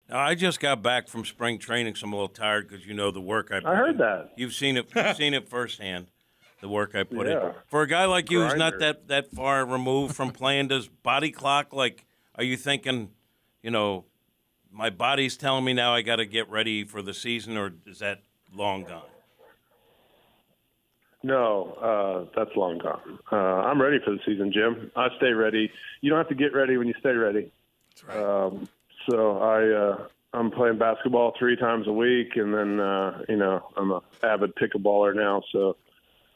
I just got back from spring training, so I'm a little tired because the work I put I heard in. that. You've seen it. You've seen it firsthand. The work I put in. Yeah. For a guy like you who's not Grinder. that far removed from playing, does body clock, are you thinking, my body's telling me now I got to get ready for the season, or is that long gone? No, that's long gone. I'm ready for the season, Jim. I stay ready. You don't have to get ready when you stay ready. That's right. I'm playing basketball 3 times a week, and then I'm an avid pickleballer now. So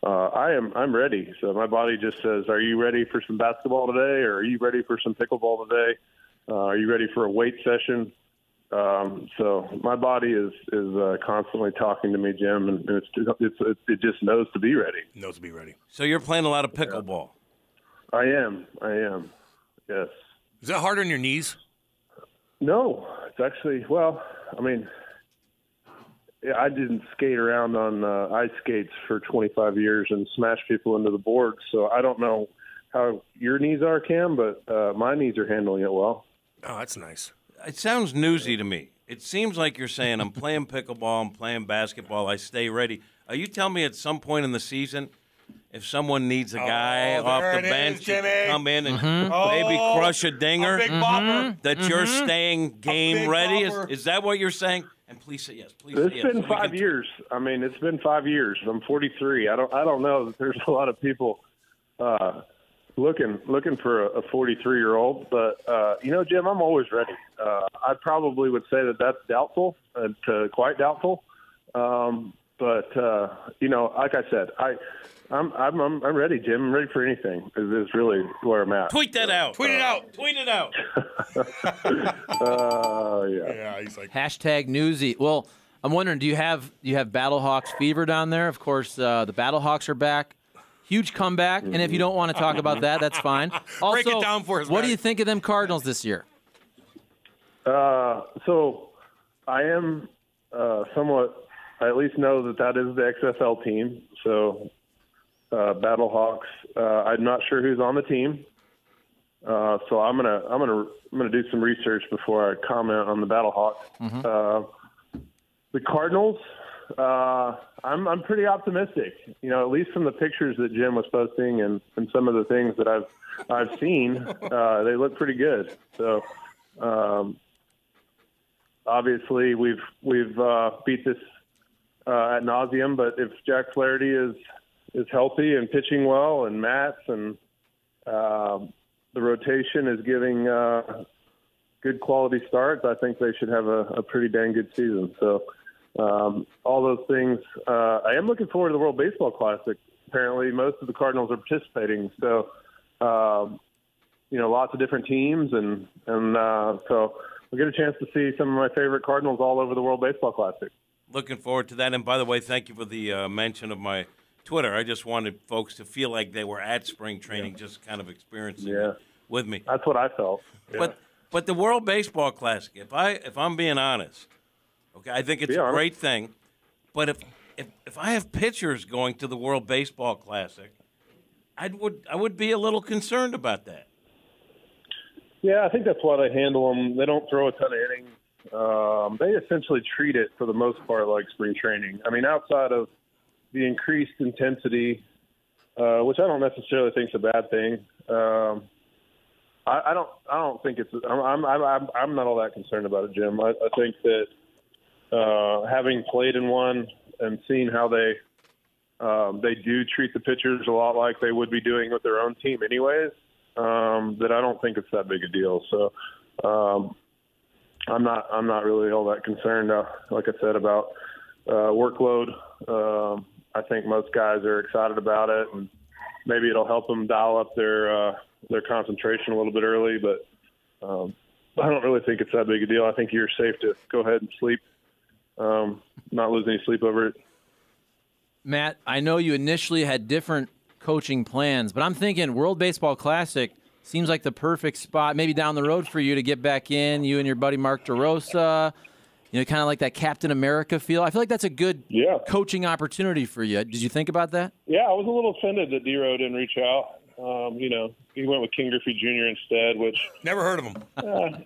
I'm ready. So my body just says, "Are you ready for some basketball today, or are you ready for some pickleball today? Are you ready for a weight session?" So my body is constantly talking to me, Jim, and it just knows to be ready. Knows to be ready. So you're playing a lot of pickleball. I am. Yes. Is that hard on your knees? No, it's actually, I didn't skate around on ice skates for 25 years and smash people into the board, so I don't know how your knees are, Cam, but my knees are handling it well. Oh, that's nice. It sounds newsy to me. It seems like you're saying, I'm playing pickleball, I'm playing basketball, I stay ready. Are you telling me at some point in the season, if someone needs a guy off the bench to come in and maybe crush a dinger, big bopper. that you're staying game big ready? bopper. Is that what you're saying? And please say yes. Please say yes. It's been 5 years. It's been 5 years. I'm 43. I don't know that there's a lot of people looking for a 43-year-old, but Jim, I'm always ready. I probably would say that that's doubtful, quite doubtful. But like I said, I'm ready, Jim. I'm ready for anything. Is really where I'm at. Tweet that out. Tweet it out. Tweet it out. Yeah. Yeah, he's like Hashtag newsy. Well, I'm wondering, do you have Battlehawks fever down there? Of course, the Battlehawks are back. Huge comeback. And if you don't want to talk about that, that's fine. Also, Break it down for us, what Matt. do you think of them Cardinals this year? So I am somewhat. I at least know that is the XFL team. So Battlehawks. I'm not sure who's on the team. So I'm gonna do some research before I comment on the Battlehawks. The Cardinals. I'm pretty optimistic. At least from the pictures that Jim was posting and some of the things that I've seen, they look pretty good. So obviously we've beat this ad nauseum, but if Jack Flaherty is healthy and pitching well, and Matz and the rotation is giving good quality starts, I think they should have a pretty dang good season. So all those things. I am looking forward to the World Baseball Classic. Apparently, most of the Cardinals are participating. So, lots of different teams, and so we'll get a chance to see some of my favorite Cardinals all over the World Baseball Classic. Looking forward to that. And by the way, thank you for the mention of my Twitter. I just wanted folks to feel like they were at spring training, just kind of experiencing it with me. That's what I felt. Yeah. But the World Baseball Classic, if I'm being honest, okay, I think it's a great thing. But if I have pitchers going to the World Baseball Classic, I would be a little concerned about that. Yeah, I think that's why they handle them. They don't throw a ton of innings. They essentially treat it, for the most part, like spring training. Outside of the increased intensity, which I don't necessarily think is a bad thing. I don't think it's. I'm not all that concerned about it, Jim. I think that having played in one and seeing how they do treat the pitchers a lot like they would be doing with their own team, anyways. That I don't think it's that big a deal. So I'm not really all that concerned. Like I said, about workload. I think most guys are excited about it, and maybe it'll help them dial up their concentration a little bit early. But I don't really think it's that big a deal. I think you're safe to go ahead and sleep, not lose any sleep over it. Matt, I know you initially had different coaching plans, but I'm thinking World Baseball Classic seems like the perfect spot, maybe down the road for you to get back in, you and your buddy Mark DeRosa, kind of like that Captain America feel. I feel like that's a good coaching opportunity for you. Did you think about that? Yeah, I was a little offended that D-Row didn't reach out. He went with King Griffey Jr. instead, which... Never heard of him.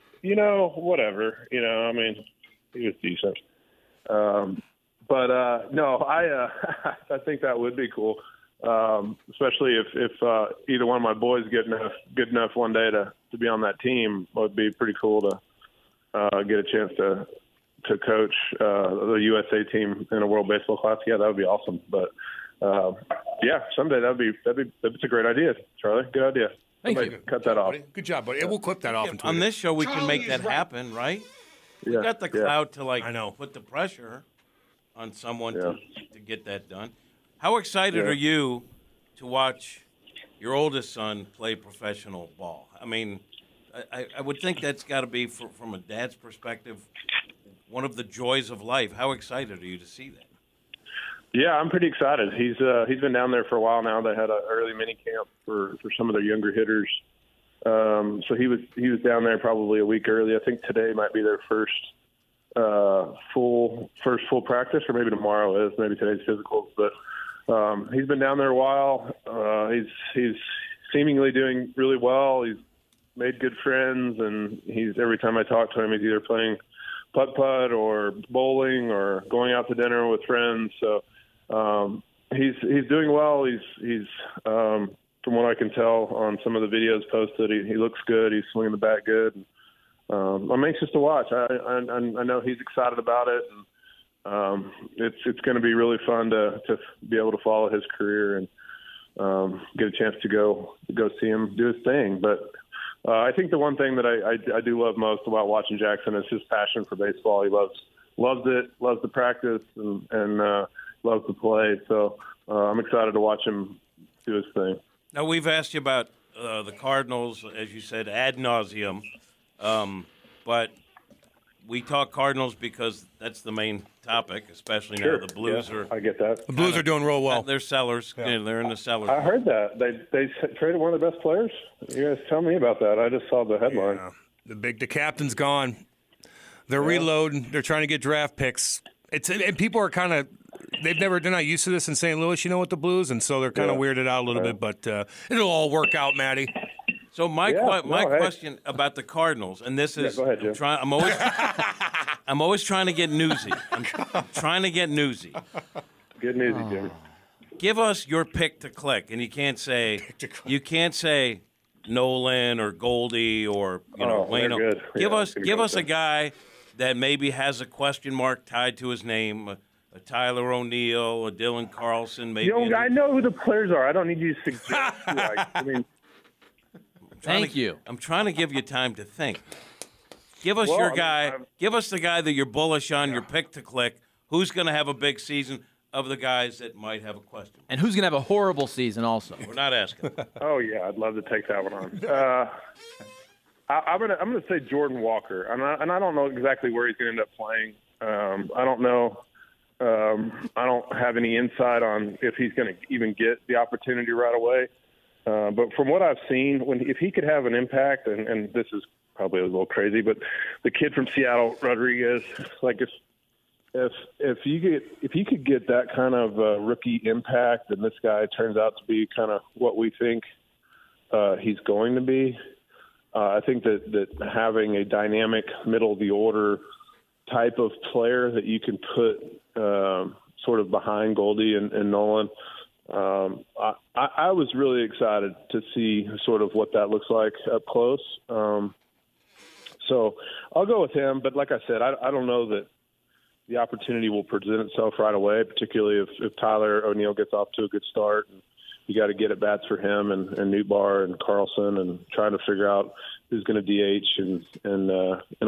whatever. I mean, he was decent. No, I think that would be cool, especially if either one of my boys get good enough one day to be on that team. It would be pretty cool to get a chance to coach the USA team in a World Baseball Classic. Yeah, that would be awesome. But someday that's a great idea, Charlie. Good idea. Thank you. Cut that off. Good job, buddy. We'll clip that off. And on this show, we can make that happen, right? We got the clout to put the pressure on someone to get that done. How excited are you to watch your oldest son play professional ball? I mean, I would think that's got to be, from a dad's perspective, one of the joys of life. How excited are you to see that? Yeah, I'm pretty excited. He's been down there for a while now. They had an early mini camp for some of their younger hitters. So he was down there probably a week early. I think today might be their first full practice, or maybe tomorrow is. Maybe today's physicals. But he's been down there a while. He's seemingly doing really well. He's made good friends, and every time I talk to him, he's either playing putt-putt or bowling or going out to dinner with friends. So he's doing well. He's from what I can tell on some of the videos posted, he looks good. He's swinging the bat good. I'm anxious to watch. I know he's excited about it, and it's going to be really fun to be able to follow his career and get a chance to go see him do his thing. But I think the one thing that I do love most about watching Jackson is his passion for baseball. He loves it, loves the practice, and loves to play. So I'm excited to watch him do his thing. Now, we've asked you about the Cardinals, as you said, ad nauseum. But we talk Cardinals because that's the main topic, especially now the Blues are. I get that. The Blues are doing real well. They're sellers. Yeah. They're in the sellers. I heard that. They traded one of the best players. You guys tell me about that. I just saw the headline. Yeah. The captain's gone. They're reloading. They're trying to get draft picks. And people are kind of they're not used to this in St. Louis, with the Blues, and so they're kind of weirded out a little bit. But it'll all work out, Matty. So my question about the Cardinals, and this is, go ahead, Jim. I'm always trying to get newsy. I'm trying to get newsy. Good newsy, Jim. Give us your pick to click, and you can't say Nolan or Goldie or Wayno. Give us a guy that maybe has a question mark tied to his name. A Tyler O'Neill, a Dylan Carlson, maybe. I know who the players are. I don't need you to suggest. I mean. Thank you. I'm trying to give you time to think. Give us your guy. Give us the guy that you're bullish on, your pick to click. Who's going to have a big season of the guys that might have a question? And who's going to have a horrible season also? We're not asking. Oh, yeah. I'd love to take that one on. I'm gonna say Jordan Walker. And I don't know exactly where he's going to end up playing. I don't know. I don't have any insight on if he's going to even get the opportunity right away. But from what I've seen, if he could have an impact, and this is probably a little crazy, but the kid from Seattle, Rodriguez, like if you could get that kind of rookie impact, and this guy turns out to be kind of what we think he's going to be, I think that having a dynamic middle of the order type of player that you can put sort of behind Goldie and Nolan. I was really excited to see sort of what that looks like up close. So I'll go with him. But like I said, I don't know that the opportunity will present itself right away, particularly if Tyler O'Neill gets off to a good start. And you got to get at bats for him and Newbar and Carlson and trying to figure out who's going to DH and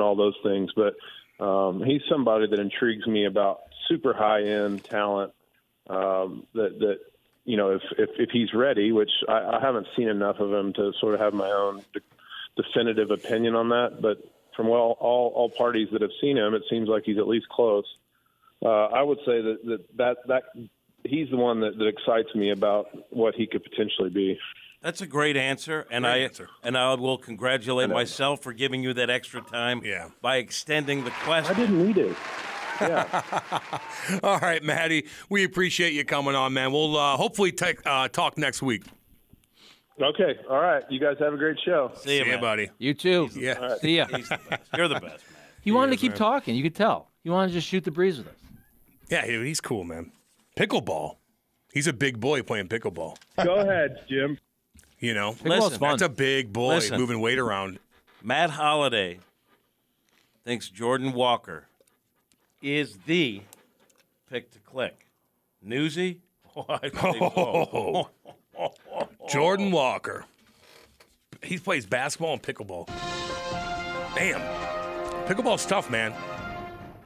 all those things. But he's somebody that intrigues me about super high-end talent that if he's ready, which I haven't seen enough of him to sort of have my own definitive opinion on that, but from all parties that have seen him, it seems like he's at least close. I would say that he's the one that excites me about what he could potentially be. That's a great answer, and I will congratulate myself for giving you that extra time by extending the question. I didn't need it. Yeah. All right, Matty. We appreciate you coming on, man. We'll hopefully talk next week. Okay. All right. You guys have a great show. See you, buddy. You too. Yeah. Right. See ya. He's the best. You're the best, man. He wanted to keep talking. You could tell. He wanted to just shoot the breeze with us. Yeah, he's cool, man. Pickleball. He's a big boy playing pickleball. Go ahead, Jim. You know, Pickleball's fun. that's a big boy Listen. moving weight around. Matt Holliday thinks Jordan Walker is the pick to click. Newsy? Oh, I say, whoa. Jordan Walker. He plays basketball and pickleball. Damn. Pickleball's tough, man.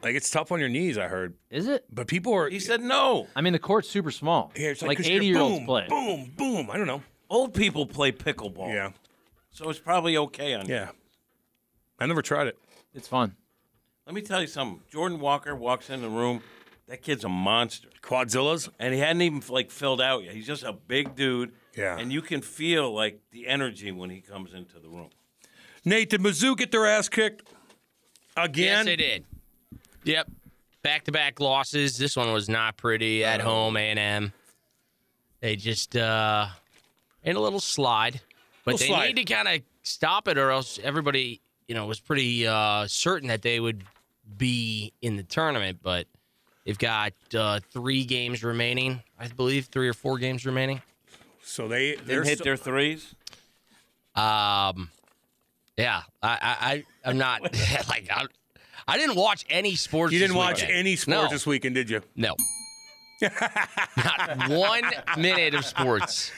Like, it's tough on your knees, I heard. Is it? But people are... He said no. I mean, the court's super small. Yeah, it's like 'cause you're 80-year-olds boom, play. Boom, boom. I don't know. Old people play pickleball. Yeah. So it's probably okay on you. Yeah. I never tried it. It's fun. Let me tell you something. Jordan Walker walks in the room. That kid's a monster. Quadzillas? And he hadn't even, filled out yet. He's just a big dude. Yeah. And you can feel, the energy when he comes into the room. Nate, did Mizzou get their ass kicked again? Yes, they did. Yep. Back-to-back losses. This one was not pretty at home, A&M. They just in a little slide. But they need to kind of stop it, or else everybody, was pretty certain that they would be in the tournament. But they've got 3 games remaining, I believe, 3 or 4 games remaining. So they're Didn't hit their threes? Yeah. I'm not I didn't watch any sports. You didn't this watch weekend. any sports No. this weekend, did you? No. Not 1 minute of sports.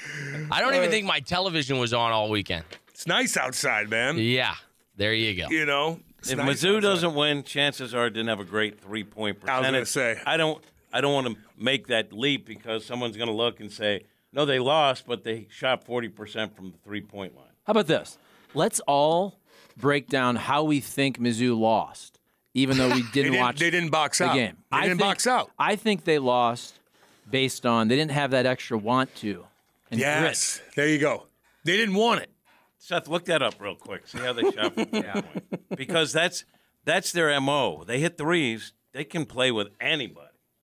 I don't even think my television was on all weekend. It's nice outside, man. Yeah. There you go. If Mizzou doesn't win, chances are it didn't have a great three-point I was percentage. gonna say. I don't want to make that leap because someone's going to look and say, no, they lost, but they shot 40% from the three-point line. How about this? Let's all break down how we think Mizzou lost, even though we didn't watch They didn't box the out. game. They didn't box out. I think they lost based on they didn't have that extra want to and Yes. grit. There you go. They didn't want it. Seth, look that up real quick. See how they shot from three-point. Because that's their MO. They hit threes. They can play with anybody.